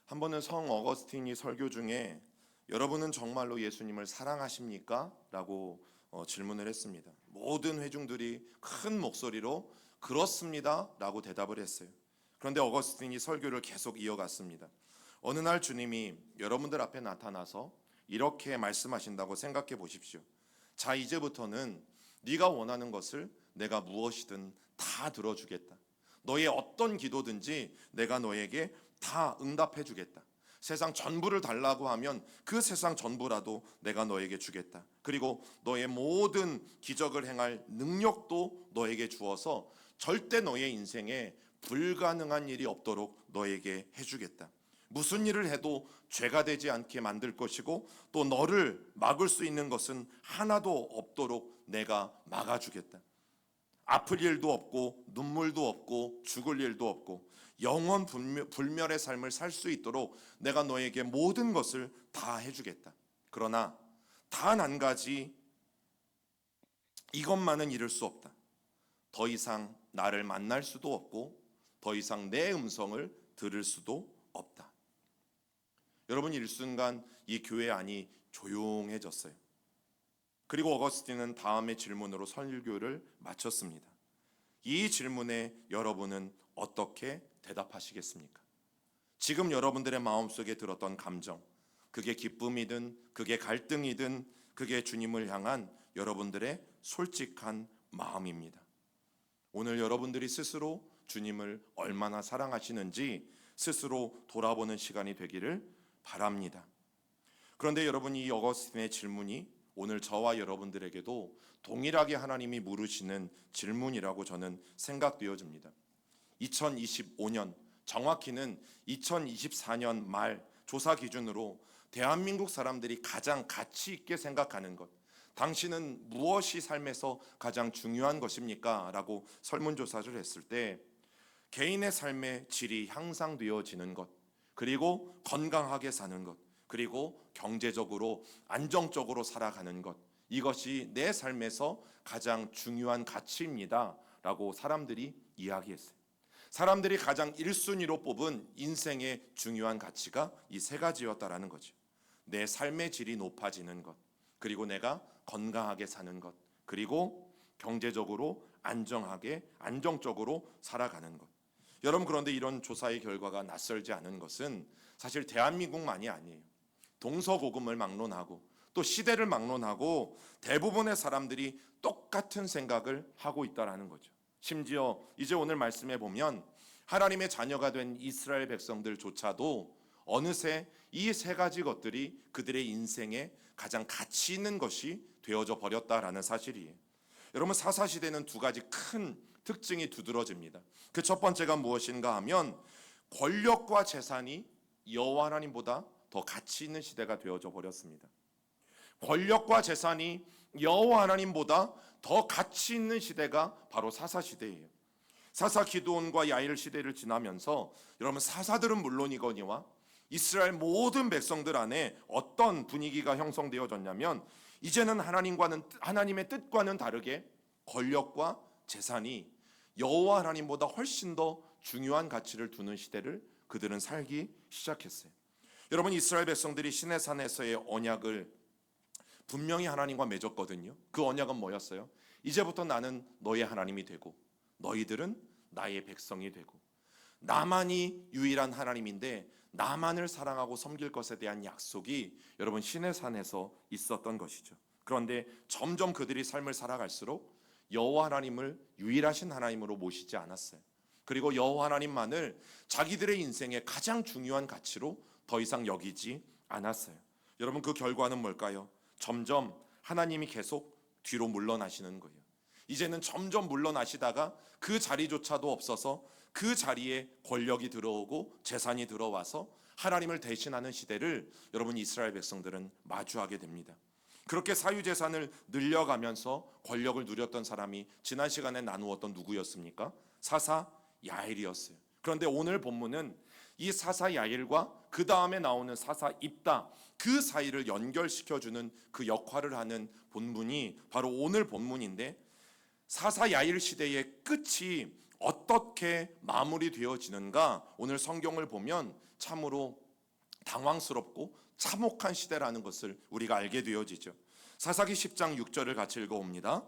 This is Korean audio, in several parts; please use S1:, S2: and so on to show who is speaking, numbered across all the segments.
S1: 한 번은 성 어거스틴이 설교 중에 여러분은 정말로 예수님을 사랑하십니까? 라고 질문을 했습니다. 모든 회중들이 큰 목소리로 그렇습니다 라고 대답을 했어요. 그런데 어거스틴이 설교를 계속 이어갔습니다. 어느 날 주님이 여러분들 앞에 나타나서 이렇게 말씀하신다고 생각해 보십시오. 자, 이제부터는 네가 원하는 것을 내가 무엇이든 다 들어주겠다. 너의 어떤 기도든지 내가 너에게 다 응답해 주겠다. 세상 전부를 달라고 하면 그 세상 전부라도 내가 너에게 주겠다. 그리고 너의 모든 기적을 행할 능력도 너에게 주어서 절대 너의 인생에 불가능한 일이 없도록 너에게 해주겠다. 무슨 일을 해도 죄가 되지 않게 만들 것이고 또 너를 막을 수 있는 것은 하나도 없도록 내가 막아주겠다. 아플 일도 없고 눈물도 없고 죽을 일도 없고 영원 불멸의 삶을 살 수 있도록 내가 너에게 모든 것을 다 해주겠다. 그러나 단 한 가지, 이것만은 이룰 수 없다. 더 이상 나를 만날 수도 없고 더 이상 내 음성을 들을 수도 없다. 여러분, 일순간 이 교회 안이 조용해졌어요. 그리고 어거스틴은 다음의 질문으로 설교를 마쳤습니다. 이 질문에 여러분은 어떻게 대답하시겠습니까? 지금 여러분들의 마음속에 들었던 감정, 그게 기쁨이든 그게 갈등이든 그게 주님을 향한 여러분들의 솔직한 마음입니다. 오늘 여러분들이 스스로 주님을 얼마나 사랑하시는지 스스로 돌아보는 시간이 되기를 바랍니다. 그런데 여러분, 이 어거스틴의 질문이 오늘 저와 여러분들에게도 동일하게 하나님이 물으시는 질문이라고 저는 생각되어집니다. 2025년, 정확히는 2024년 말 조사 기준으로 대한민국 사람들이 가장 가치 있게 생각하는 것, 당신은 무엇이 삶에서 가장 중요한 것입니까? 라고 설문조사를 했을 때 개인의 삶의 질이 향상되어지는 것, 그리고 건강하게 사는 것, 그리고 경제적으로 안정적으로 살아가는 것, 이것이 내 삶에서 가장 중요한 가치입니다 라고 사람들이 이야기했어요. 사람들이 가장 1순위로 뽑은 인생의 중요한 가치가 이 세 가지였다라는 거죠. 내 삶의 질이 높아지는 것, 그리고 내가 건강하게 사는 것, 그리고 경제적으로 안정적으로 살아가는 것. 여러분, 그런데 이런 조사의 결과가 낯설지 않은 것은 사실 대한민국만이 아니에요. 동서고금을 막론하고 또 시대를 막론하고 대부분의 사람들이 똑같은 생각을 하고 있다는 거죠. 심지어 이제 오늘 말씀해 보면 하나님의 자녀가 된 이스라엘 백성들조차도 어느새 이 세 가지 것들이 그들의 인생에 가장 가치 있는 것이 되어져 버렸다라는 사실이에요. 여러분, 사사시대는 두 가지 큰 특징이 두드러집니다. 그 첫 번째가 무엇인가 하면 권력과 재산이 여호와 하나님보다 더 가치 있는 시대가 되어져 버렸습니다. 권력과 재산이 여호와 하나님보다 더 가치 있는 시대가 바로 사사시대예요. 사사 기드온과 야일 시대를 지나면서 여러분, 사사들은 물론이거니와 이스라엘 모든 백성들 안에 어떤 분위기가 형성되어졌냐면 이제는 하나님의 뜻과는 다르게 권력과 재산이 여호와 하나님보다 훨씬 더 중요한 가치를 두는 시대를 그들은 살기 시작했어요. 여러분, 이스라엘 백성들이 시내산에서의 언약을 분명히 하나님과 맺었거든요. 그 언약은 뭐였어요? 이제부터 나는 너의 하나님이 되고 너희들은 나의 백성이 되고 나만이 유일한 하나님인데 나만을 사랑하고 섬길 것에 대한 약속이 여러분 시내산에서 있었던 것이죠. 그런데 점점 그들이 삶을 살아갈수록 여호와 하나님을 유일하신 하나님으로 모시지 않았어요. 그리고 여호와 하나님만을 자기들의 인생의 가장 중요한 가치로 더 이상 여기지 않았어요. 여러분, 그 결과는 뭘까요? 점점 하나님이 계속 뒤로 물러나시는 거예요. 이제는 점점 물러나시다가 그 자리조차도 없어서 그 자리에 권력이 들어오고 재산이 들어와서 하나님을 대신하는 시대를 여러분 이스라엘 백성들은 마주하게 됩니다. 그렇게 사유재산을 늘려가면서 권력을 누렸던 사람이 지난 시간에 나누었던 누구였습니까? 사사 야일이었어요. 그런데 오늘 본문은 이 사사 야일과 그 다음에 나오는 사사 입다, 그 사이를 연결시켜주는 그 역할을 하는 본문이 바로 오늘 본문인데, 사사 야일 시대의 끝이 어떻게 마무리되어지는가 오늘 성경을 보면 참으로 당황스럽고 참혹한 시대라는 것을 우리가 알게 되어지죠. 사사기 10장 6절을 같이 읽어봅니다.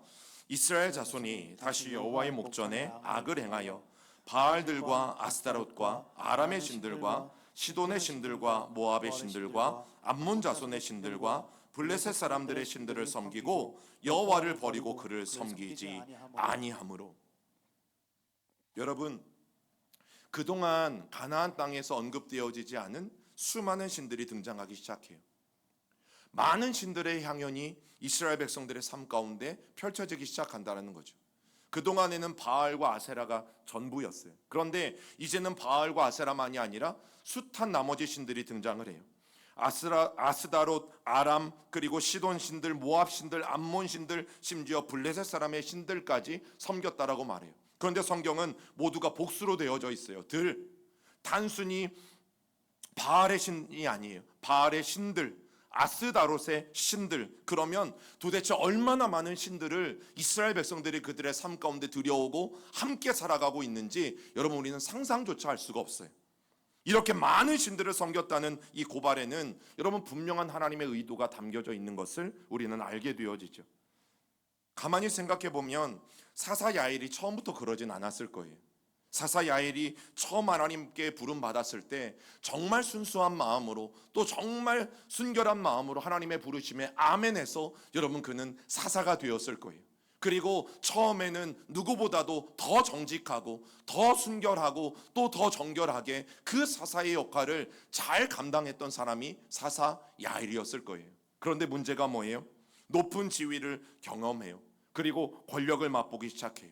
S1: 이스라엘 자손이 다시 여호와의 목전에 악을 행하여 바알들과 아스타롯과 아람의 신들과 시돈의 신들과 모압의 신들과 암몬 자손의 신들과 블레셋 사람들의 신들을 섬기고 여호와를 버리고 그를 섬기지 아니하므로. 여러분, 그동안 가나안 땅에서 언급되어지지 않은 수많은 신들이 등장하기 시작해요. 많은 신들의 향연이 이스라엘 백성들의 삶 가운데 펼쳐지기 시작한다는 거죠. 그동안에는 바알과 아세라가 전부였어요. 그런데 이제는 바알과 아세라만이 아니라 숱한 나머지 신들이 등장을 해요. 아스다롯, 아람, 그리고 시돈 신들, 모압 신들, 암몬 신들, 심지어 블레셋 사람의 신들까지 섬겼다라고 말해요. 그런데 성경은 모두가 복수로 되어져 있어요. 단순히 바알의 신이 아니에요. 바알의 신들, 아스다롯의 신들. 그러면 도대체 얼마나 많은 신들을 이스라엘 백성들이 그들의 삶 가운데 들여오고 함께 살아가고 있는지 여러분, 우리는 상상조차 할 수가 없어요. 이렇게 많은 신들을 섬겼다는 이 고발에는 여러분, 분명한 하나님의 의도가 담겨져 있는 것을 우리는 알게 되어지죠. 가만히 생각해 보면 사사 야엘이 처음부터 그러진 않았을 거예요. 사사 야엘이 처음 하나님께 부름 받았을 때 정말 순수한 마음으로, 또 정말 순결한 마음으로 하나님의 부르심에 아멘해서 여러분, 그는 사사가 되었을 거예요. 그리고 처음에는 누구보다도 더 정직하고 더 순결하고 또 더 정결하게 그 사사의 역할을 잘 감당했던 사람이 사사 야엘이었을 거예요. 그런데 문제가 뭐예요? 높은 지위를 경험해요. 그리고 권력을 맛보기 시작해요.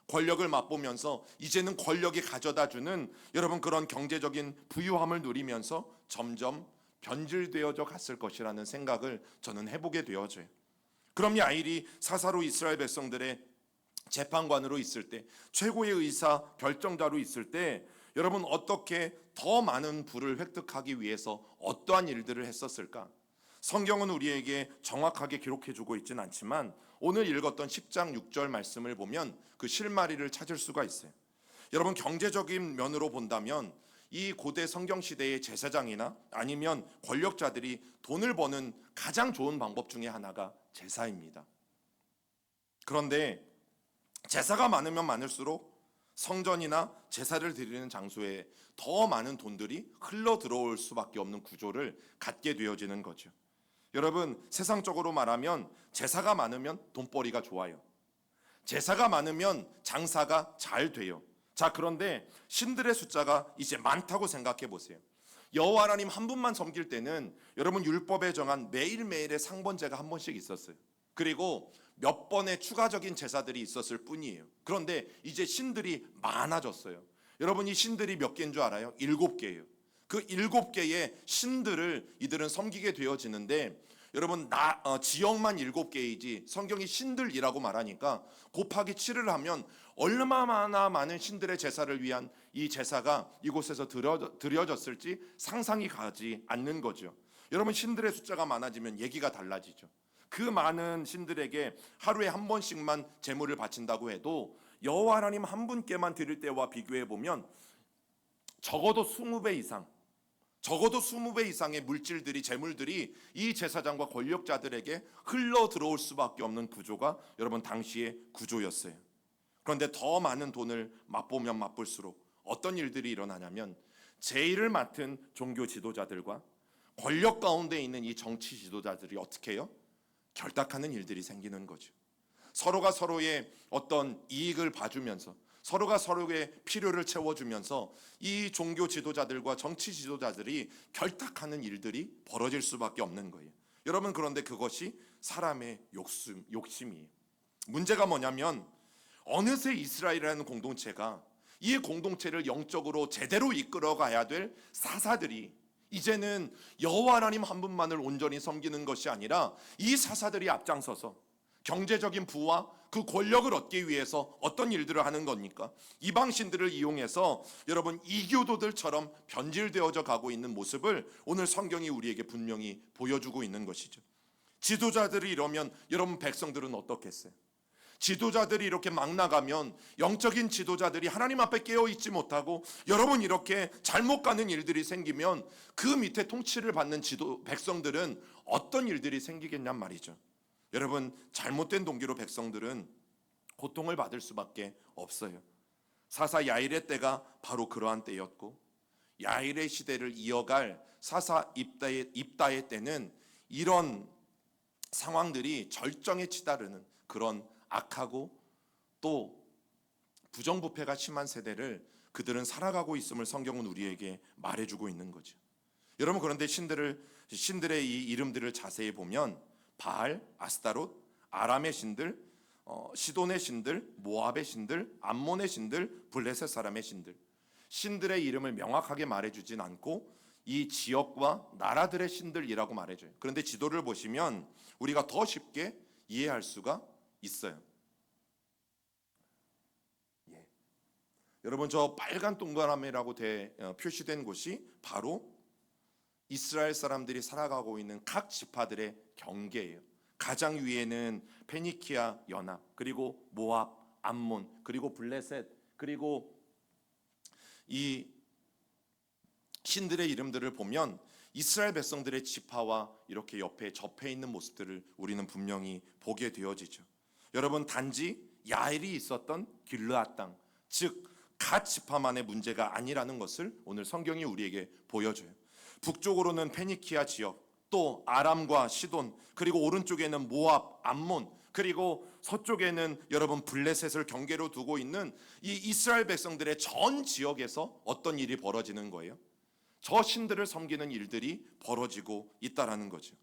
S1: 권력을 맛보면서 이제는 권력이 가져다주는 여러분, 그런 경제적인 부유함을 누리면서 점점 변질되어져 갔을 것이라는 생각을 저는 해보게 되어져요. 그럼 야일이 사사로 이스라엘 백성들의 재판관으로 있을 때, 최고의 의사 결정자로 있을 때 여러분, 어떻게 더 많은 부를 획득하기 위해서 어떠한 일들을 했었을까? 성경은 우리에게 정확하게 기록해주고 있지는 않지만 오늘 읽었던 10장 6절 말씀을 보면 그 실마리를 찾을 수가 있어요. 여러분, 경제적인 면으로 본다면 이 고대 성경시대의 제사장이나 아니면 권력자들이 돈을 버는 가장 좋은 방법 중에 하나가 제사입니다. 그런데 제사가 많으면 많을수록 성전이나 제사를 드리는 장소에 더 많은 돈들이 흘러 들어올 수밖에 없는 구조를 갖게 되어지는 거죠. 여러분, 세상적으로 말하면 제사가 많으면 돈벌이가 좋아요. 제사가 많으면 장사가 잘 돼요. 자, 그런데 신들의 숫자가 이제 많다고 생각해 보세요. 여호와 하나님 한 분만 섬길 때는 여러분, 율법에 정한 매일매일의 상번제가 한 번씩 있었어요. 그리고 몇 번의 추가적인 제사들이 있었을 뿐이에요. 그런데 이제 신들이 많아졌어요. 여러분, 이 신들이 몇 개인 줄 알아요? 7개예요. 그 7개의 신들을 이들은 섬기게 되어지는데 여러분, 지역만 7개이지 성경이 신들이라고 말하니까 곱하기 7을 하면 얼마나 많은 신들의 제사를 위한 이 제사가 이곳에서 드려졌을지 상상이 가지 않는 거죠. 여러분, 신들의 숫자가 많아지면 얘기가 달라지죠. 그 많은 신들에게 하루에 한 번씩만 제물을 바친다고 해도 여호와 하나님 한 분께만 드릴 때와 비교해 보면 적어도 20배 이상의 물질들이, 재물들이 이 제사장과 권력자들에게 흘러 들어올 수밖에 없는 구조가 여러분, 당시의 구조였어요. 그런데 더 많은 돈을 맛보면 맛볼수록 어떤 일들이 일어나냐면 제일을 맡은 종교 지도자들과 권력 가운데 있는 이 정치 지도자들이 어떻게 해요? 결탁하는 일들이 생기는 거죠. 서로가 서로의 어떤 이익을 봐주면서, 서로가 서로의 필요를 채워주면서 이 종교 지도자들과 정치 지도자들이 결탁하는 일들이 벌어질 수밖에 없는 거예요. 여러분, 그런데 그것이 사람의 욕심이에요. 문제가 뭐냐면 어느새 이스라엘이라는 공동체가, 이 공동체를 영적으로 제대로 이끌어가야 될 사사들이 이제는 여호와 하나님 한 분만을 온전히 섬기는 것이 아니라 이 사사들이 앞장서서 경제적인 부와 그 권력을 얻기 위해서 어떤 일들을 하는 겁니까? 이방 신들을 이용해서 여러분, 이교도들처럼 변질되어져 가고 있는 모습을 오늘 성경이 우리에게 분명히 보여주고 있는 것이죠. 지도자들이 이러면 여러분, 백성들은 어떻겠어요? 지도자들이 이렇게 막 나가면 영적인 지도자들이 하나님 앞에 깨어 있지 못하고 여러분 이렇게 잘못 가는 일들이 생기면 그 밑에 통치를 받는 백성들은 어떤 일들이 생기겠냔 말이죠. 여러분 잘못된 동기로 백성들은 고통을 받을 수밖에 없어요. 사사 야일의 때가 바로 그러한 때였고 야일의 시대를 이어갈 사사 입다의 때는 이런 상황들이 절정에 치달으는 그런 악하고 또 부정부패가 심한 세대를 그들은 살아가고 있음을 성경은 우리에게 말해주고 있는 거죠. 여러분 그런데 신들의 이 이름들을 자세히 보면 바알, 아스타롯, 아람의 신들, 시돈의 신들, 모압의 신들, 암몬의 신들, 블레셋 사람의 신들, 신들의 이름을 명확하게 말해주진 않고 이 지역과 나라들의 신들이라고 말해줘요. 그런데 지도를 보시면 우리가 더 쉽게 이해할 수가 있어요. 여러분 저 빨간 동그라미라고 표시된 곳이 바로 이스라엘 사람들이 살아가고 있는 각 지파들의 경계예요. 가장 위에는 페니키아 연합, 그리고 모압, 암몬, 그리고 블레셋, 그리고 이 신들의 이름들을 보면 이스라엘 백성들의 지파와 이렇게 옆에 접해 있는 모습들을 우리는 분명히 보게 되어지죠. 여러분 단지 야일이 있었던 길르앗 땅, 즉 갓 지파만의 문제가 아니라는 것을 오늘 성경이 우리에게 보여줘요. 북쪽으로는 페니키아 지역, 또 아람과 시돈, 그리고 오른쪽에는 모압, 암몬, 그리고 서쪽에는 여러분 블레셋을 경계로 두고 있는 이 이스라엘 백성들의 전 지역에서 어떤 일이 벌어지는 거예요? 저 신들을 섬기는 일들이 벌어지고 있다라는 거죠.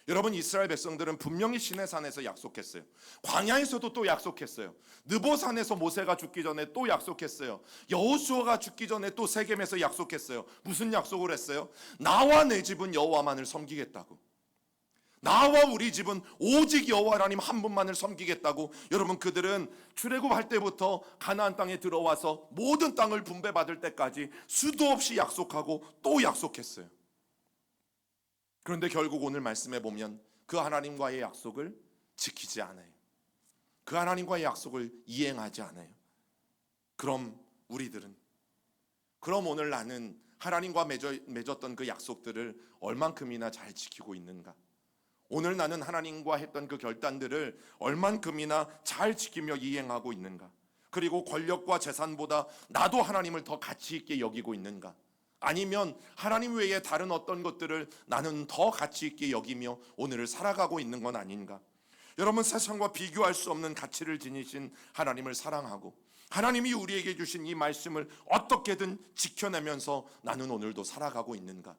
S1: 여러분 이스라엘 백성들은 분명히 시내산에서 약속했어요. 광야에서도 또 약속했어요. 느보산에서 모세가 죽기 전에 또 약속했어요. 여호수아가 죽기 전에 또 세겜에서 약속했어요. 무슨 약속을 했어요? 나와 내 집은 여호와만을 섬기겠다고. 나와 우리 집은 오직 여호와 하나님 한 분만을 섬기겠다고. 여러분 그들은 출애굽할 때부터 가나안 땅에 들어와서 모든 땅을 분배받을 때까지 수도 없이 약속하고 또 약속했어요. 그런데 결국 오늘 말씀에 보면 그 하나님과의 약속을 지키지 않아요. 그 하나님과의 약속을 이행하지 않아요. 그럼 오늘 나는 하나님과 맺었던 그 약속들을 얼만큼이나 잘 지키고 있는가? 오늘 나는 하나님과 했던 그 결단들을 얼만큼이나 잘 지키며 이행하고 있는가? 그리고 권력과 재산보다 나도 하나님을 더 가치 있게 여기고 있는가? 아니면 하나님 외에 다른 어떤 것들을 나는 더 가치 있게 여기며 오늘을 살아가고 있는 건 아닌가? 여러분 세상과 비교할 수 없는 가치를 지니신 하나님을 사랑하고 하나님이 우리에게 주신 이 말씀을 어떻게든 지켜내면서 나는 오늘도 살아가고 있는가?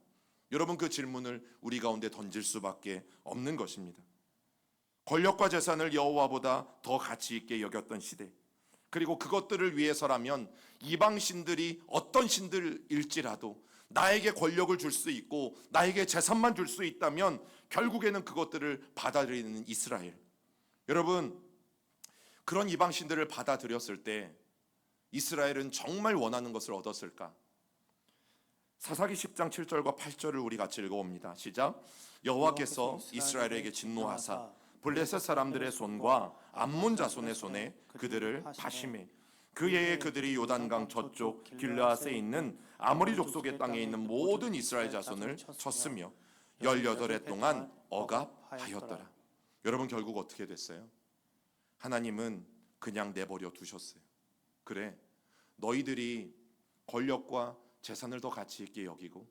S1: 여러분 그 질문을 우리 가운데 던질 수밖에 없는 것입니다. 권력과 재산을 여호와보다 더 가치 있게 여겼던 시대, 그리고 그것들을 위해서라면 이방 신들이 어떤 신들일지라도 나에게 권력을 줄 수 있고 나에게 재산만 줄 수 있다면 결국에는 그것들을 받아들이는 이스라엘. 여러분 그런 이방 신들을 받아들였을 때 이스라엘은 정말 원하는 것을 얻었을까? 사사기 10장 7절과 8절을 우리 같이 읽어봅니다. 시작. 여호와께서 이스라엘에게 진노하사 블레셋 사람들의 손과 암몬 자손의 손에 그들을 파심해 그 해에 그들이 요단강 저쪽 길르앗에 있는 아모리 족속의 땅에 있는 모든 이스라엘 자손을 쳤으며 18해 동안 억압하였더라. 여러분 결국 어떻게 됐어요? 하나님은 그냥 내버려 두셨어요. 그래, 너희들이 권력과 재산을 더 가치 있게 여기고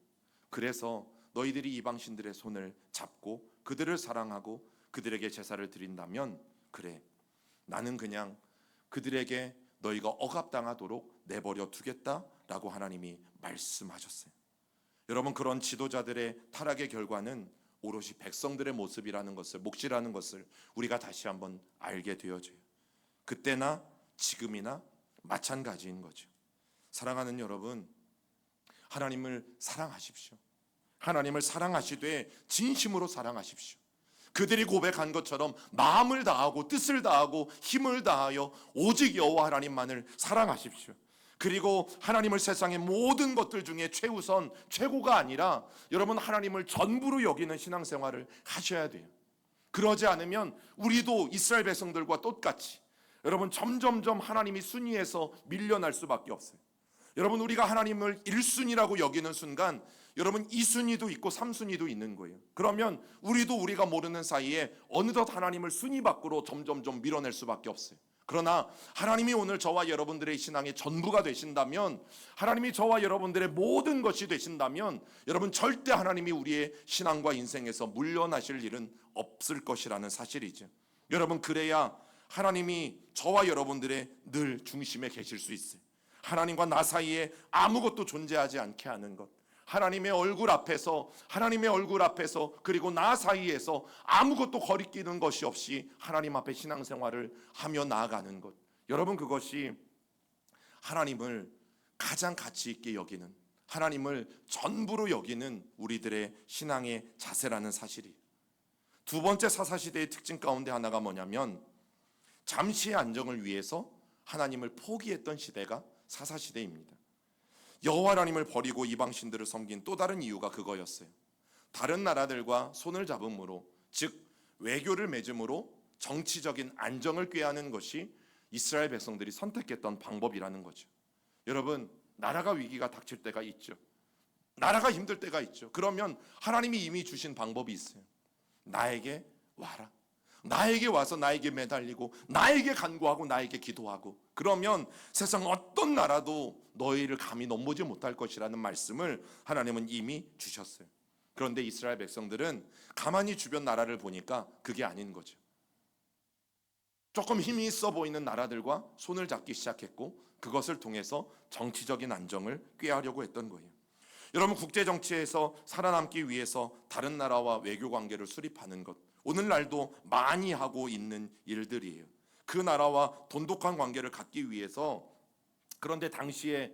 S1: 그래서 너희들이 이방신들의 손을 잡고 그들을 사랑하고 그들에게 제사를 드린다면 그래, 나는 그냥 그들에게 너희가 억압당하도록 내버려 두겠다라고 하나님이 말씀하셨어요. 여러분 그런 지도자들의 타락의 결과는 오롯이 백성들의 모습이라는 것을, 몫이라는 것을 우리가 다시 한번 알게 되어져요. 그때나 지금이나 마찬가지인 거죠. 사랑하는 여러분, 하나님을 사랑하십시오. 하나님을 사랑하시되 진심으로 사랑하십시오. 그들이 고백한 것처럼 마음을 다하고 뜻을 다하고 힘을 다하여 오직 여호와 하나님만을 사랑하십시오. 그리고 하나님을 세상의 모든 것들 중에 최우선, 최고가 아니라 여러분 하나님을 전부로 여기는 신앙생활을 하셔야 돼요. 그러지 않으면 우리도 이스라엘 백성들과 똑같이 여러분, 점점점 하나님이 순위에서 밀려날 수밖에 없어요. 여러분, 우리가 하나님을 1순위라고 여기는 순간 여러분 2순위도 있고 3순위도 있는 거예요. 그러면 우리도 우리가 모르는 사이에 어느덧 하나님을 순위 밖으로 점점점 밀어낼 수밖에 없어요. 그러나 하나님이 오늘 저와 여러분들의 신앙의 전부가 되신다면, 하나님이 저와 여러분들의 모든 것이 되신다면, 여러분 절대 하나님이 우리의 신앙과 인생에서 물러나실 일은 없을 것이라는 사실이죠. 여러분, 그래야 하나님이 저와 여러분들의 늘 중심에 계실 수 있어요. 하나님과 나 사이에 아무것도 존재하지 않게 하는 것, 하나님의 얼굴 앞에서 그리고 나 사이에서 아무것도 거리끼는 것이 없이 하나님 앞에 신앙생활을 하며 나아가는 것, 여러분 그것이 하나님을 가장 가치 있게 여기는, 하나님을 전부로 여기는 우리들의 신앙의 자세라는 사실이에요. 두 번째 사사시대의 특징 가운데 하나가 뭐냐면, 잠시의 안정을 위해서 하나님을 포기했던 시대가 사사시대입니다. 여호와 하나님을 버리고 이방신들을 섬긴 또 다른 이유가 그거였어요. 다른 나라들과 손을 잡음으로, 즉 외교를 맺음으로 정치적인 안정을 꾀하는 것이 이스라엘 백성들이 선택했던 방법이라는 거죠. 여러분, 나라가 위기가 닥칠 때가 있죠. 나라가 힘들 때가 있죠. 그러면 하나님이 이미 주신 방법이 있어요. 나에게 와라. 나에게 와서 나에게 매달리고 나에게 간구하고 나에게 기도하고, 그러면 세상 어떤 나라도 너희를 감히 넘보지 못할 것이라는 말씀을 하나님은 이미 주셨어요. 그런데 이스라엘 백성들은 가만히 주변 나라를 보니까 그게 아닌 거죠. 조금 힘이 있어 보이는 나라들과 손을 잡기 시작했고, 그것을 통해서 정치적인 안정을 꾀하려고 했던 거예요. 여러분, 국제 정치에서 살아남기 위해서 다른 나라와 외교 관계를 수립하는 것, 오늘날도 많이 하고 있는 일들이에요. 그 나라와 돈독한 관계를 갖기 위해서, 그런데 당시에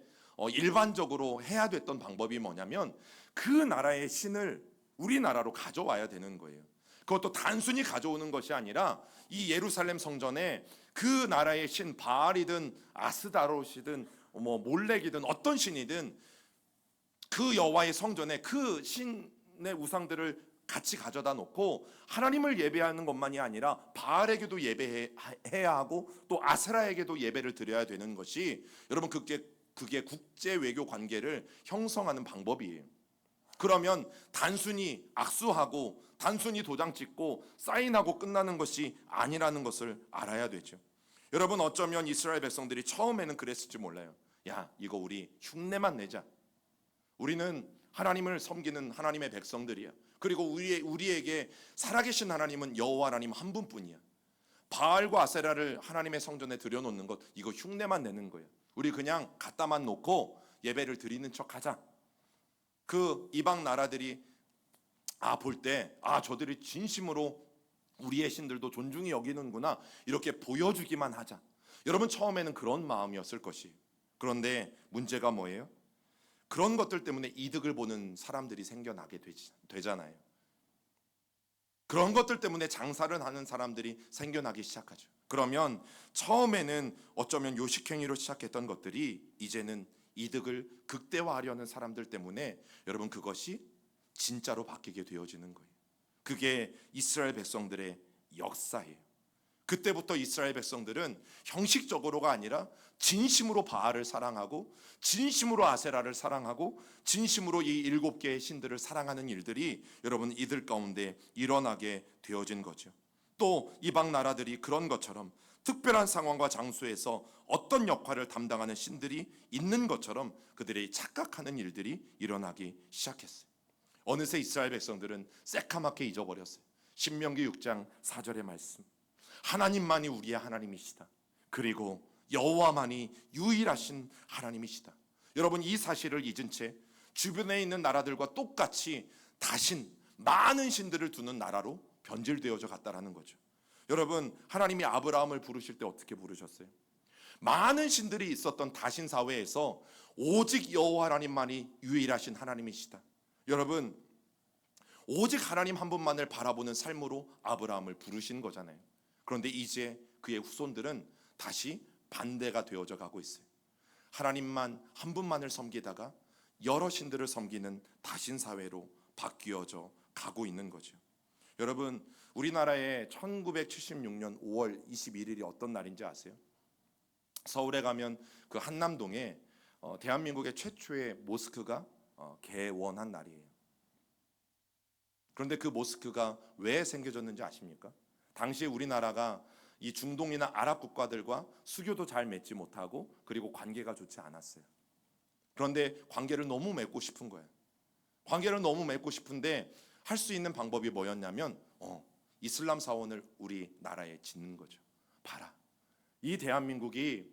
S1: 일반적으로 해야 됐던 방법이 뭐냐면, 그 나라의 신을 우리나라로 가져와야 되는 거예요. 그것도 단순히 가져오는 것이 아니라 이 예루살렘 성전에 그 나라의 신, 바알이든 아스다롯이든 몰렉이든 어떤 신이든 그 여호와의 성전에 그 신의 우상들을 같이 가져다 놓고 하나님을 예배하는 것만이 아니라 바알에게도 예배해야 하고 또 아세라에게도 예배를 드려야 되는 것이, 여러분 그게 국제 외교 관계를 형성하는 방법이에요. 그러면 단순히 악수하고 단순히 도장 찍고 사인하고 끝나는 것이 아니라는 것을 알아야 되죠. 여러분, 어쩌면 이스라엘 백성들이 처음에는 그랬을지 몰라요. 야, 이거 우리 흉내만 내자. 우리는 하나님을 섬기는 하나님의 백성들이야. 그리고 우리에게 살아계신 하나님은 여호와 하나님 한 분뿐이야. 바알과 아세라를 하나님의 성전에 들여놓는 것, 이거 흉내만 내는 거야. 우리 그냥 갖다만 놓고 예배를 드리는 척하자. 그 이방 나라들이 볼 때 저들이 진심으로 우리의 신들도 존중히 여기는구나, 이렇게 보여주기만 하자. 여러분, 처음에는 그런 마음이었을 것이. 그런데 문제가 뭐예요? 그런 것들 때문에 이득을 보는 사람들이 생겨나게 되잖아요. 그런 것들 때문에 장사를 하는 사람들이 생겨나기 시작하죠. 그러면 처음에는 어쩌면 요식행위로 시작했던 것들이 이제는 이득을 극대화하려는 사람들 때문에, 여러분 그것이 진짜로 바뀌게 되어지는 거예요. 그게 이스라엘 백성들의 역사예요. 그때부터 이스라엘 백성들은 형식적으로가 아니라 진심으로 바알을 사랑하고 진심으로 아세라를 사랑하고 진심으로 이 7개의 신들을 사랑하는 일들이 여러분 이들 가운데 일어나게 되어진 거죠. 또 이방 나라들이 그런 것처럼 특별한 상황과 장소에서 어떤 역할을 담당하는 신들이 있는 것처럼 그들이 착각하는 일들이 일어나기 시작했어요. 어느새 이스라엘 백성들은 새카맣게 잊어버렸어요. 신명기 6장 4절의 말씀, 하나님만이 우리의 하나님이시다. 그리고 여호와만이 유일하신 하나님이시다. 여러분, 이 사실을 잊은 채 주변에 있는 나라들과 똑같이 다신, 많은 신들을 두는 나라로 변질되어져 갔다라는 거죠. 여러분, 하나님이 아브라함을 부르실 때 어떻게 부르셨어요? 많은 신들이 있었던 다신 사회에서 오직 여호와 하나님만이 유일하신 하나님이시다. 여러분, 오직 하나님 한 분만을 바라보는 삶으로 아브라함을 부르신 거잖아요. 그런데 이제 그의 후손들은 다시 반대가 되어져 가고 있어요. 하나님만 한 분만을 섬기다가 여러 신들을 섬기는 다신 사회로 바뀌어져 가고 있는 거죠. 여러분, 우리나라의 1976년 5월 21일이 어떤 날인지 아세요? 서울에 가면 그 한남동에 대한민국의 최초의 모스크가 개원한 날이에요. 그런데 그 모스크가 왜 생겨졌는지 아십니까? 당시에 우리나라가 이 중동이나 아랍 국가들과 수교도 잘 맺지 못하고 그리고 관계가 좋지 않았어요. 그런데 관계를 너무 맺고 싶은 거예요. 관계를 너무 맺고 싶은데 할 수 있는 방법이 뭐였냐면 이슬람 사원을 우리나라에 짓는 거죠. 봐라, 이 대한민국이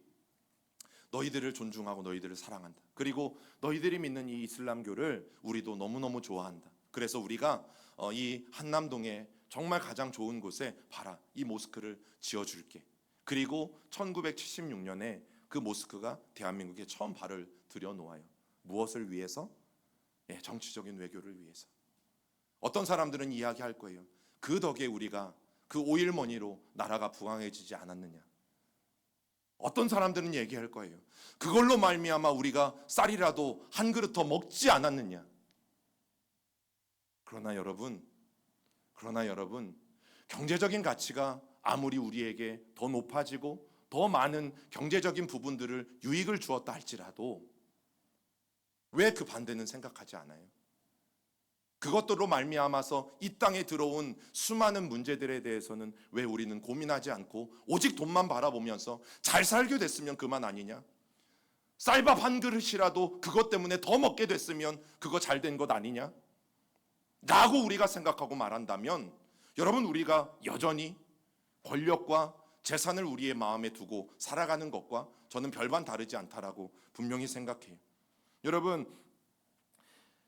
S1: 너희들을 존중하고 너희들을 사랑한다. 그리고 너희들이 믿는 이 이슬람교를 우리도 너무너무 좋아한다. 그래서 우리가 이 한남동에 정말 가장 좋은 곳에 봐라, 이 모스크를 지어줄게. 그리고 1976년에 그 모스크가 대한민국에 처음 발을 들여놓아요. 무엇을 위해서? 정치적인 외교를 위해서. 어떤 사람들은 이야기할 거예요. 그 덕에 우리가 그 오일머니로 나라가 부강해지지 않았느냐. 어떤 사람들은 얘기할 거예요. 그걸로 말미암아 우리가 쌀이라도 한 그릇 더 먹지 않았느냐. 그러나 여러분, 경제적인 가치가 아무리 우리에게 더 높아지고 더 많은 경제적인 부분들을 유익을 주었다 할지라도 왜 그 반대는 생각하지 않아요? 그것들로 말미암아서 이 땅에 들어온 수많은 문제들에 대해서는 왜 우리는 고민하지 않고 오직 돈만 바라보면서 잘 살게 됐으면 그만 아니냐? 쌀밥 한 그릇이라도 그것 때문에 더 먹게 됐으면 그거 잘 된 것 아니냐? 라고 우리가 생각하고 말한다면 여러분, 우리가 여전히 권력과 재산을 우리의 마음에 두고 살아가는 것과 저는 별반 다르지 않다라고 분명히 생각해요. 여러분,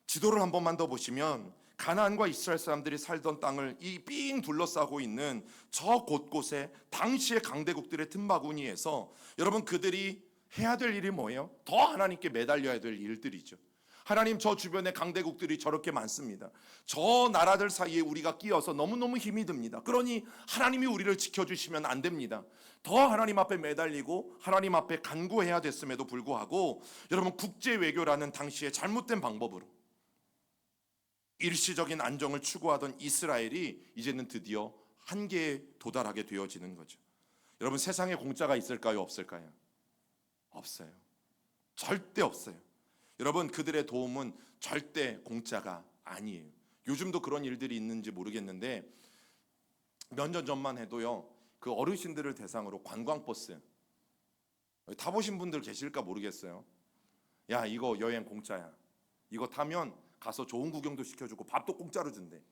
S1: 지도를 한 번만 더 보시면 가나안과 이스라엘 사람들이 살던 땅을 이 삥 둘러싸고 있는 저 곳곳에 당시의 강대국들의 틈바구니에서 여러분, 그들이 해야 될 일이 뭐예요? 더 하나님께 매달려야 될 일들이죠. 하나님, 저 주변에 강대국들이 저렇게 많습니다. 저 나라들 사이에 우리가 끼어서 너무너무 힘이 듭니다. 그러니 하나님이 우리를 지켜주시면 안 됩니다. 더 하나님 앞에 매달리고 하나님 앞에 간구해야 됐음에도 불구하고 여러분, 국제 외교라는 당시의 잘못된 방법으로 일시적인 안정을 추구하던 이스라엘이 이제는 드디어 한계에 도달하게 되어지는 거죠. 여러분, 세상에 공짜가 있을까요? 없을까요? 없어요. 절대 없어요. 여러분, 그들의 도움은 절대 공짜가 아니에요. 요즘도 그런 일들이 있는지 모르겠는데 몇 년 전만 해도요, 그 어르신들을 대상으로 관광버스 타보신 분들 계실까 모르겠어요. 야, 이거 여행 공짜야. 이거 타면 가서 좋은 구경도 시켜주고 밥도 공짜로 준대.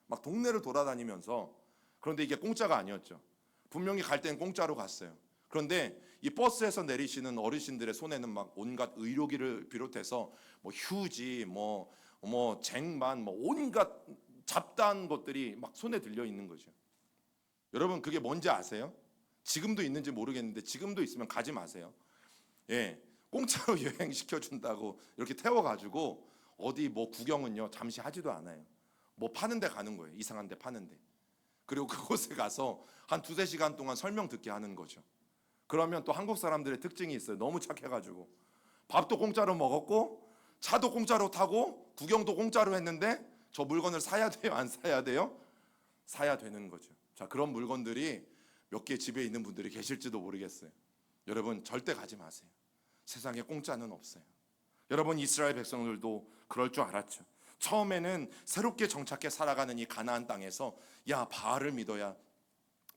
S1: 막 동네를 돌아다니면서. 그런데 이게 공짜가 아니었죠. 분명히 갈 때는 공짜로 갔어요. 그런데 이 버스에서 내리시는 어르신들의 손에는 막 온갖 의료기를 비롯해서 뭐 휴지, 뭐 쟁반, 뭐 온갖 잡다한 것들이 막 손에 들려 있는 거죠. 여러분, 그게 뭔지 아세요? 지금도 있는지 모르겠는데 지금도 있으면 가지 마세요. 공짜로 여행 시켜준다고 이렇게 태워가지고 어디 뭐 구경은요 잠시 하지도 않아요. 뭐 파는 데 가는 거예요. 이상한 데 파는 데. 그리고 그곳에 가서 한 2-3시간 동안 설명 듣게 하는 거죠. 그러면 또 한국 사람들의 특징이 있어요. 너무 착해가지고 밥도 공짜로 먹었고 차도 공짜로 타고 구경도 공짜로 했는데 저 물건을 사야 돼요? 안 사야 돼요? 사야 되는 거죠. 자, 그런 물건들이 몇 개 집에 있는 분들이 계실지도 모르겠어요. 여러분, 절대 가지 마세요. 세상에 공짜는 없어요. 여러분, 이스라엘 백성들도 그럴 줄 알았죠. 처음에는 새롭게 정착해 살아가는 이 가나안 땅에서 야, 바알을 믿어야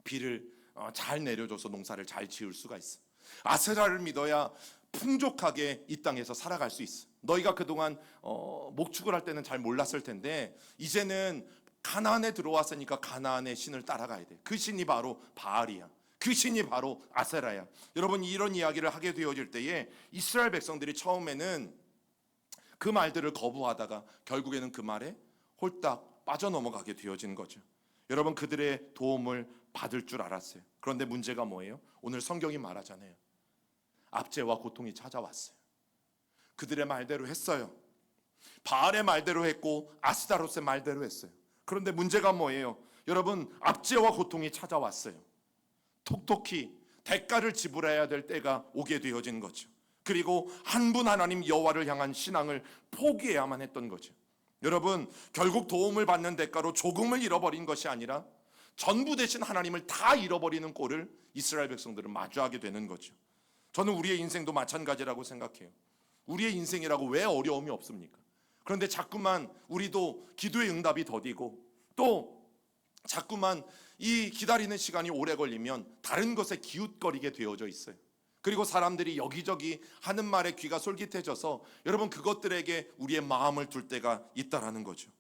S1: 비를 잘 내려줘서 농사를 잘 지을 수가 있어. 아세라를 믿어야 풍족하게 이 땅에서 살아갈 수 있어. 너희가 그동안 목축을 할 때는 잘 몰랐을 텐데 이제는 가나안에 들어왔으니까 가나안의 신을 따라가야 돼. 그 신이 바로 바알이야. 그 신이 바로 아세라야. 여러분, 이런 이야기를 하게 되어질 때에 이스라엘 백성들이 처음에는 그 말들을 거부하다가 결국에는 그 말에 홀딱 빠져넘어가게 되어진 거죠. 여러분, 그들의 도움을 받을 줄 알았어요. 그런데 문제가 뭐예요? 오늘 성경이 말하잖아요. 압제와 고통이 찾아왔어요. 그들의 말대로 했어요. 바알의 말대로 했고 아스타롯의 말대로 했어요. 그런데 문제가 뭐예요? 여러분, 압제와 고통이 찾아왔어요. 톡톡히 대가를 지불해야 될 때가 오게 되어진 거죠. 그리고 한 분 하나님 여호와를 향한 신앙을 포기해야만 했던 거죠. 여러분, 결국 도움을 받는 대가로 조금을 잃어버린 것이 아니라 전부 되신 하나님을 다 잃어버리는 꼴을 이스라엘 백성들은 마주하게 되는 거죠. 저는 우리의 인생도 마찬가지라고 생각해요. 우리의 인생이라고 왜 어려움이 없습니까? 그런데 자꾸만 우리도 기도의 응답이 더디고 또 자꾸만 이 기다리는 시간이 오래 걸리면 다른 것에 기웃거리게 되어져 있어요. 그리고 사람들이 여기저기 하는 말에 귀가 솔깃해져서 여러분 그것들에게 우리의 마음을 둘 때가 있다라는 거죠.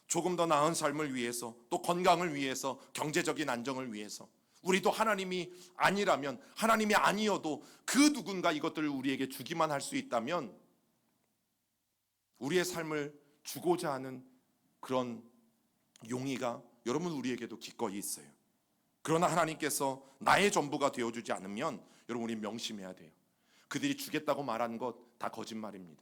S1: 조금 더 나은 삶을 위해서 또 건강을 위해서 경제적인 안정을 위해서 우리도 하나님이 아니라면 하나님이 아니어도 그 누군가 이것들을 우리에게 주기만 할 수 있다면 우리의 삶을 주고자 하는 그런 용의가 여러분 우리에게도 기꺼이 있어요. 그러나 하나님께서 나의 전부가 되어주지 않으면 여러분 우리 명심해야 돼요. 그들이 주겠다고 말한 것 다 거짓말입니다.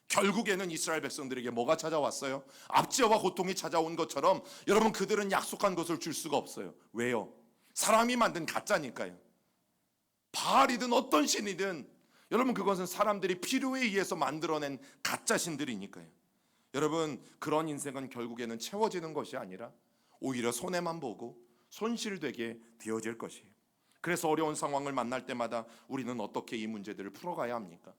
S1: 결국에는 이스라엘 백성들에게 뭐가 찾아왔어요? 압제와 고통이 찾아온 것처럼 여러분 그들은 약속한 것을 줄 수가 없어요. 왜요? 사람이 만든 가짜니까요. 바알이든 어떤 신이든 여러분 그것은 사람들이 필요에 의해서 만들어낸 가짜 신들이니까요. 여러분 그런 인생은 결국에는 채워지는 것이 아니라 오히려 손해만 보고 손실되게 되어질 것이에요. 그래서 어려운 상황을 만날 때마다 우리는 어떻게 이 문제들을 풀어가야 합니까?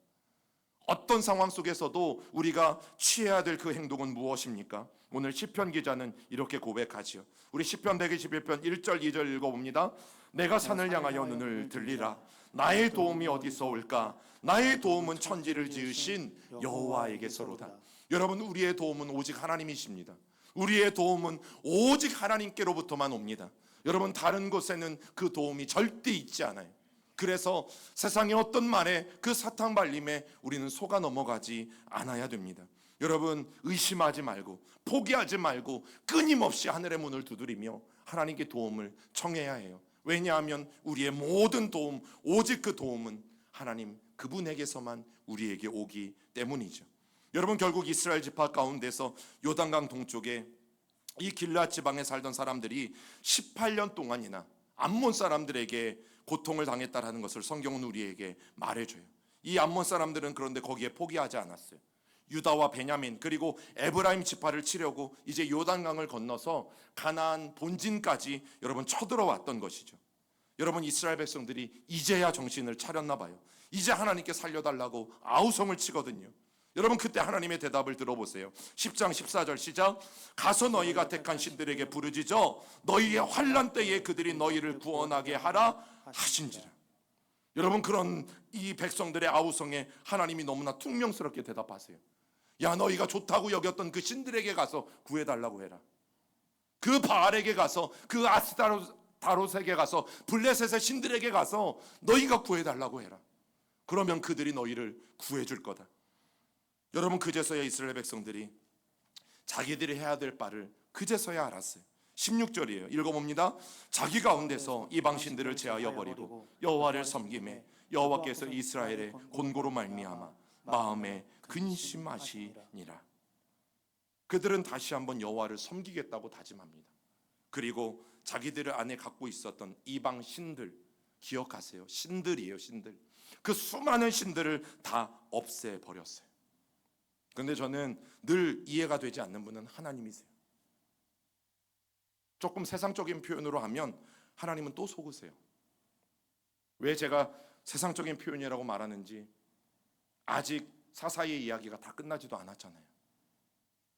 S1: 어떤 상황 속에서도 우리가 취해야 될 그 행동은 무엇입니까? 오늘 시편 기자는 이렇게 고백하지요. 우리 시편 121편 1절 2절 읽어봅니다. 내가 산을 향하여 눈을 들리라. 나의 도움이 어디서 올까? 나의 도움은 천지를 지으신 여호와에게서로다. 여러분 우리의 도움은 오직 하나님이십니다. 우리의 도움은 오직 하나님께로부터만 옵니다. 여러분 다른 곳에는 그 도움이 절대 있지 않아요. 그래서 세상의 어떤 말에 그 사탕 발림에 우리는 속아 넘어가지 않아야 됩니다. 여러분 의심하지 말고 포기하지 말고 끊임없이 하늘의 문을 두드리며 하나님께 도움을 청해야 해요. 왜냐하면 우리의 모든 도움 오직 그 도움은 하나님 그분에게서만 우리에게 오기 때문이죠. 여러분 결국 이스라엘 지파 가운데서 요단강 동쪽에 이 길앗 지방에 살던 사람들이 18년 동안이나 암몬 사람들에게 고통을 당했다라는 것을 성경은 우리에게 말해줘요. 이 암몬 사람들은 그런데 거기에 포기하지 않았어요. 유다와 베냐민 그리고 에브라임 지파를 치려고 이제 요단강을 건너서 가나안 본진까지 여러분 쳐들어왔던 것이죠. 여러분 이스라엘 백성들이 이제야 정신을 차렸나 봐요. 이제 하나님께 살려달라고 아우성을 치거든요. 여러분 그때 하나님의 대답을 들어보세요. 10장 14절 시작. 가서 너희가 택한 신들에게 부르짖어 너희의 환난 때에 그들이 너희를 구원하게 하라 하신지라. 여러분 그런 이 백성들의 아우성에 하나님이 너무나 퉁명스럽게 대답하세요. 야 너희가 좋다고 여겼던 그 신들에게 가서 구해달라고 해라. 그 바알에게 가서 그 아스타롯에게 가서 블레셋의 신들에게 가서 너희가 구해달라고 해라. 그러면 그들이 너희를 구해줄 거다. 여러분 그제서야 이스라엘 백성들이 자기들이 해야 될 바를 그제서야 알았어요. 16절이에요. 읽어봅니다. 자기 가운데서 이방 신들을 제하여 버리고 여호와를 섬기매 여호와께서 이스라엘의 곤고로 말미암아 마음에 근심하시니라. 그들은 다시 한번 여호와를 섬기겠다고 다짐합니다. 그리고 자기들 안에 갖고 있었던 이방 신들 기억하세요. 신들이에요. 신들. 그 수많은 신들을 다 없애버렸어요. 그런데 저는 늘 이해가 되지 않는 분은 하나님이세요. 조금 세상적인 표현으로 하면 하나님은 또 속으세요. 왜 제가 세상적인 표현이라고 말하는지 아직 사사의 이야기가 다 끝나지도 않았잖아요.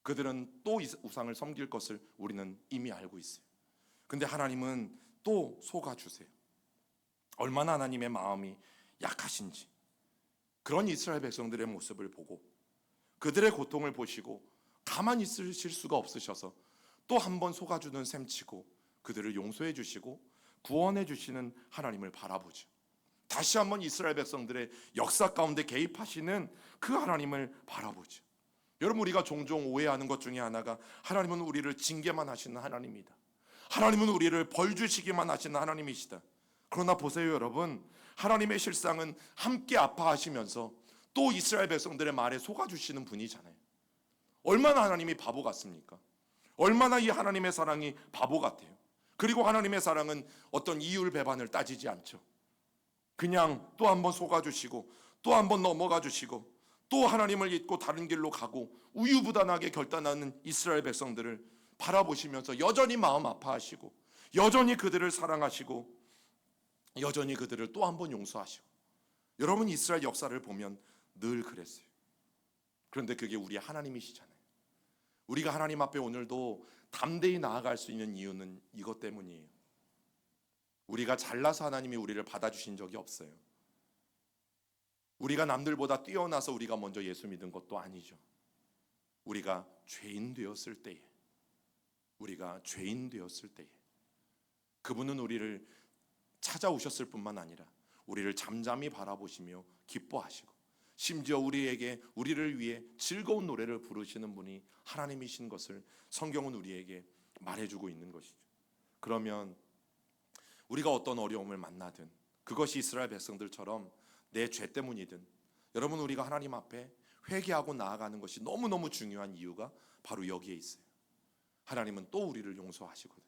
S1: 그들은 또 우상을 섬길 것을 우리는 이미 알고 있어요. 근데 하나님은 또 속아주세요. 얼마나 하나님의 마음이 약하신지. 그런 이스라엘 백성들의 모습을 보고 그들의 고통을 보시고 가만히 있으실 수가 없으셔서 또 한 번 속아주는 셈치고 그들을 용서해 주시고 구원해 주시는 하나님을 바라보죠. 다시 한번 이스라엘 백성들의 역사 가운데 개입하시는 그 하나님을 바라보죠. 여러분 우리가 종종 오해하는 것 중에 하나가 하나님은 우리를 징계만 하시는 하나님이다. 하나님은 우리를 벌 주시기만 하시는 하나님이시다. 그러나 보세요 여러분, 하나님의 실상은 함께 아파하시면서 또 이스라엘 백성들의 말에 속아주시는 분이잖아요. 얼마나 하나님이 바보 같습니까? 얼마나 이 하나님의 사랑이 바보 같아요. 그리고 하나님의 사랑은 어떤 이율 배반을 따지지 않죠. 그냥 또 한 번 속아주시고 또 한 번 넘어가 주시고 또 하나님을 잊고 다른 길로 가고 우유부단하게 결단하는 이스라엘 백성들을 바라보시면서 여전히 마음 아파하시고 여전히 그들을 사랑하시고 여전히 그들을 또 한 번 용서하시고. 여러분, 이스라엘 역사를 보면 늘 그랬어요. 그런데 그게 우리 하나님이시잖아요. 우리가 하나님 앞에 오늘도 담대히 나아갈 수 있는 이유는 이것 때문이에요. 우리가 잘나서 하나님이 우리를 받아주신 적이 없어요. 우리가 남들보다 뛰어나서 우리가 먼저 예수 믿은 것도 아니죠. 우리가 죄인 되었을 때에 그분은 우리를 찾아오셨을 뿐만 아니라 우리를 잠잠히 바라보시며 기뻐하시고, 심지어 우리를 위해 즐거운 노래를 부르시는 분이 하나님이신 것을 성경은 우리에게 말해주고 있는 것이죠. 그러면 우리가 어떤 어려움을 만나든, 그것이 이스라엘 백성들처럼 내 죄 때문이든, 여러분, 우리가 하나님 앞에 회개하고 나아가는 것이 너무너무 중요한 이유가 바로 여기에 있어요. 하나님은 또 우리를 용서하시거든.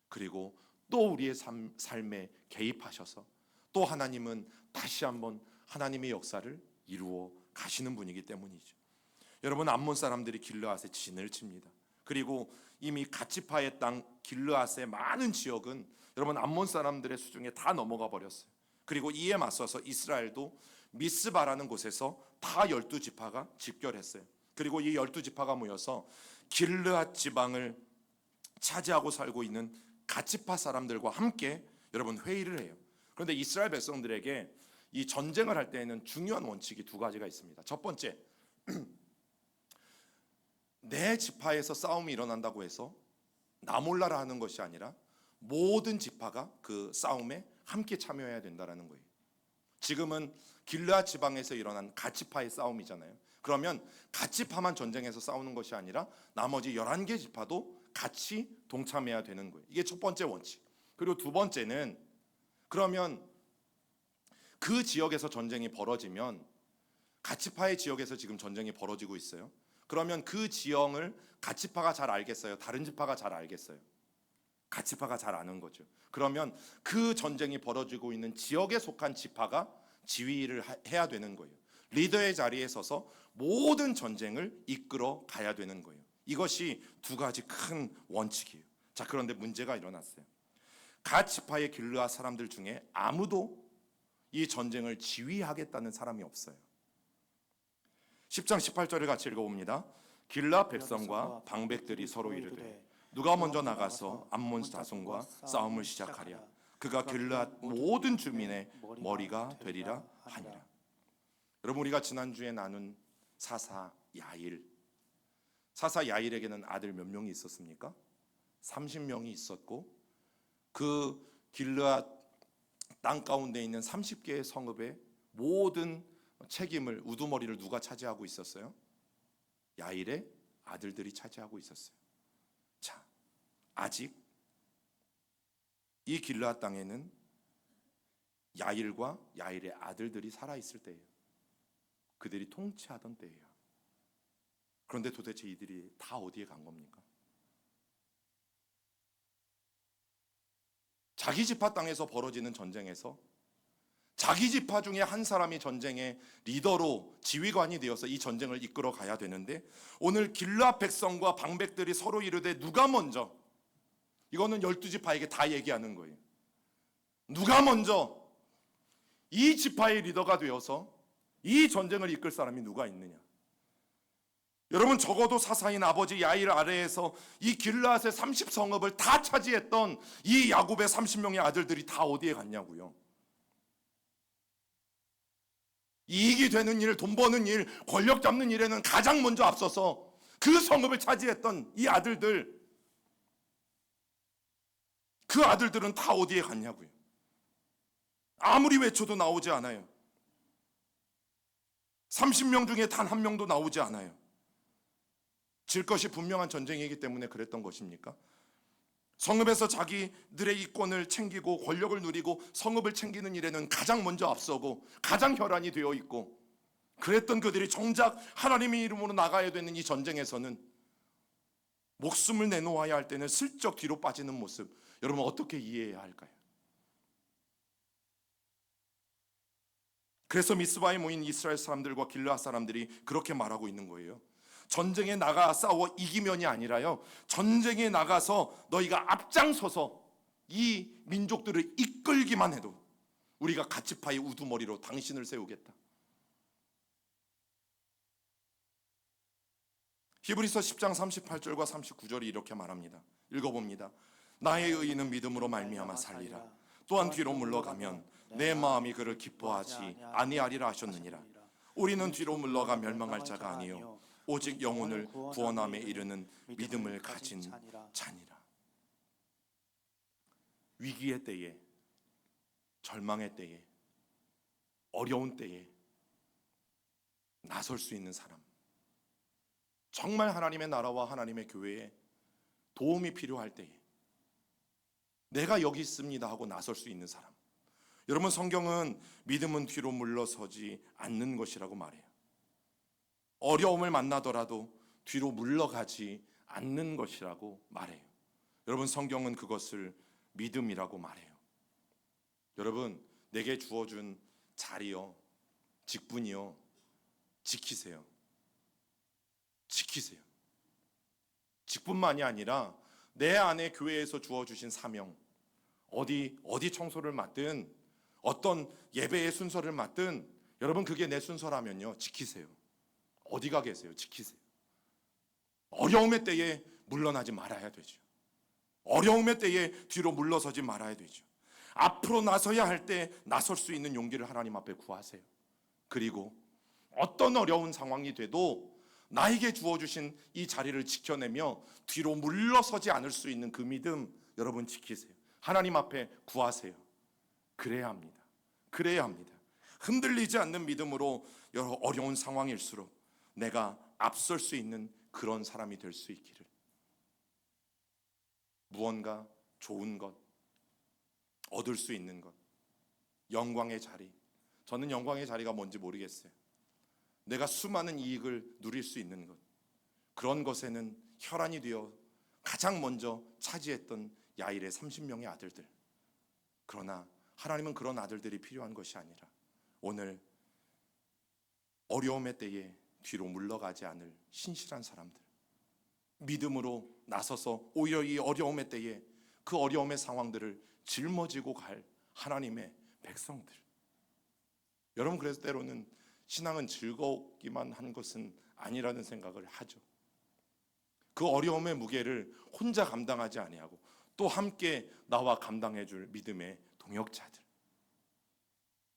S1: 그리고 또 우리의 삶에 개입하셔서 또 하나님은 다시 한번 하나님의 역사를 이루어 가시는 분이기 때문이죠. 여러분, 암몬 사람들이 길르앗에 진을 칩니다. 그리고 이미 갓지파의 땅 길르앗의 많은 지역은 여러분 암몬 사람들의 수중에 다 넘어가 버렸어요. 그리고 이에 맞서서 이스라엘도 미스바라는 곳에서 다 12지파가 집결했어요. 그리고 이 12지파가 모여서 길르앗 지방을 차지하고 살고 있는 갓지파 사람들과 함께 여러분 회의를 해요. 그런데 이스라엘 백성들에게 이 전쟁을 할 때에는 중요한 원칙이 두 가지가 있습니다. 첫 번째, 내 지파에서 싸움이 일어난다고 해서 나 몰라라 하는 것이 아니라 모든 지파가 그 싸움에 함께 참여해야 된다는 거예요. 지금은 길르앗 지방에서 일어난 갓지파의 싸움이잖아요. 그러면 갓지파만 전쟁에서 싸우는 것이 아니라 나머지 11개 지파도 같이 동참해야 되는 거예요. 이게 첫 번째 원칙. 그리고 두 번째는, 그러면 그 지역에서 전쟁이 벌어지면, 갓지파의 지역에서 지금 전쟁이 벌어지고 있어요. 그러면 그 지형을 갓지파가 잘 알겠어요? 다른 지파가 잘 알겠어요? 갓지파가 잘 아는 거죠. 그러면 그 전쟁이 벌어지고 있는 지역에 속한 지파가 지휘를 해야 되는 거예요. 리더의 자리에 서서 모든 전쟁을 이끌어 가야 되는 거예요. 이것이 두 가지 큰 원칙이에요. 자, 그런데 문제가 일어났어요. 갓지파의 길르앗 사람들 중에 아무도 이 전쟁을 지휘하겠다는 사람이 없어요. 10장 18절을 같이 읽어봅니다. 길르앗 백성과 방백들이 서로 이르되 누가 먼저 나가서 암몬 자손과 싸움을 시작하랴. 그가 길르앗 모든 주민의 머리가 되리라 하니라. 여러분, 우리가 지난주에 나눈 사사 야일에게는 아들 몇 명이 있었습니까? 30명이 있었고, 그 길르앗 땅 가운데 있는 30개의 성읍의 모든 책임을, 우두머리를 누가 차지하고 있었어요? 야일의 아들들이 차지하고 있었어요. 자, 아직 이 길르앗 땅에는 야일과 야일의 아들들이 살아있을 때예요. 그들이 통치하던 때예요. 그런데 도대체 이들이 다 어디에 간 겁니까? 자기 지파 땅에서 벌어지는 전쟁에서 자기 지파 중에 한 사람이 전쟁의 리더로, 지휘관이 되어서 이 전쟁을 이끌어 가야 되는데, 오늘 길르앗 백성과 방백들이 서로 이르되 누가 먼저, 이거는 12지파에게 다 얘기하는 거예요. 누가 먼저 이 지파의 리더가 되어서 이 전쟁을 이끌 사람이 누가 있느냐? 여러분, 적어도 사사인 아버지 야일 아래에서 이 길르앗의 30성읍을 다 차지했던 이 야곱의 30명의 아들들이 다 어디에 갔냐고요? 이익이 되는 일, 돈 버는 일, 권력 잡는 일에는 가장 먼저 앞서서 그 성읍을 차지했던 이 아들들, 그 아들들은 다 어디에 갔냐고요? 아무리 외쳐도 나오지 않아요. 30명 중에 단 한 명도 나오지 않아요. 질 것이 분명한 전쟁이기 때문에 그랬던 것입니까? 성읍에서 자기들의 이권을 챙기고 권력을 누리고 성읍을 챙기는 일에는 가장 먼저 앞서고 가장 혈안이 되어 있고, 그랬던 그들이 정작 하나님의 이름으로 나가야 되는 이 전쟁에서는 목숨을 내놓아야 할 때는 슬쩍 뒤로 빠지는 모습, 여러분 어떻게 이해해야 할까요? 그래서 미스바에 모인 이스라엘 사람들과 길르앗 사람들이 그렇게 말하고 있는 거예요. 전쟁에 나가 싸워 이기면이 아니라요, 전쟁에 나가서 너희가 앞장서서 이 민족들을 이끌기만 해도 우리가 가치파의 우두머리로 당신을 세우겠다. 히브리서 10장 38절과 39절이 이렇게 말합니다. 읽어봅니다. 나의 의인은 믿음으로 말미암아 살리라. 또한 뒤로 물러가면 내 마음이 그를 기뻐하지 아니하리라 하셨느니라. 우리는 뒤로 물러가 멸망할 자가 아니요 오직 영혼을 구원함에 이르는 믿음을 가진 자니라. 위기의 때에, 절망의 때에, 어려운 때에 나설 수 있는 사람, 정말 하나님의 나라와 하나님의 교회에 도움이 필요할 때에 내가 여기 있습니다 하고 나설 수 있는 사람. 여러분, 성경은 믿음은 뒤로 물러서지 않는 것이라고 말해요. 어려움을 만나더라도 뒤로 물러가지 않는 것이라고 말해요. 여러분, 성경은 그것을 믿음이라고 말해요. 여러분, 내게 주어준 자리요, 직분이요, 지키세요. 지키세요. 직분만이 아니라 내 안에 교회에서 주어주신 사명, 어디 청소를 맡든 어떤 예배의 순서를 맡든 여러분, 그게 내 순서라면요, 지키세요. 어디가 계세요? 지키세요. 어려움의 때에 물러나지 말아야 되죠. 어려움의 때에 뒤로 물러서지 말아야 되죠. 앞으로 나서야 할 때 나설 수 있는 용기를 하나님 앞에 구하세요. 그리고 어떤 어려운 상황이 돼도 나에게 주어주신 이 자리를 지켜내며 뒤로 물러서지 않을 수 있는 그 믿음, 여러분 지키세요. 하나님 앞에 구하세요. 그래야 합니다. 그래야 합니다. 흔들리지 않는 믿음으로 여러 어려운 상황일수록 내가 앞설 수 있는 그런 사람이 될 수 있기를. 무언가 좋은 것, 얻을 수 있는 것, 영광의 자리. 저는 영광의 자리가 뭔지 모르겠어요. 내가 수많은 이익을 누릴 수 있는 것, 그런 것에는 혈안이 되어 가장 먼저 차지했던 야일의 30명의 아들들. 그러나 하나님은 그런 아들들이 필요한 것이 아니라 오늘 어려움의 때에 뒤로 물러가지 않을 신실한 사람들, 믿음으로 나서서 오히려 이 어려움의 때에 그 어려움의 상황들을 짊어지고 갈 하나님의 백성들. 여러분, 그래서 때로는 신앙은 즐겁기만 한 것은 아니라는 생각을 하죠. 그 어려움의 무게를 혼자 감당하지 아니하고 또 함께 나와 감당해 줄 믿음의 동역자들.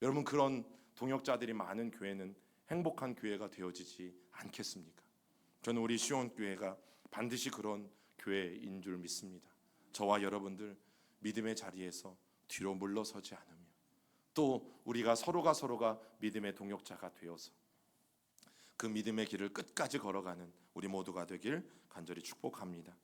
S1: 여러분, 그런 동역자들이 많은 교회는 행복한 교회가 되어지지 않겠습니까? 저는 우리 시온교회가 반드시 그런 교회인 줄 믿습니다. 저와 여러분들 믿음의 자리에서 뒤로 물러서지 않으며 또 우리가 서로가 믿음의 동역자가 되어서 그 믿음의 길을 끝까지 걸어가는 우리 모두가 되길 간절히 축복합니다.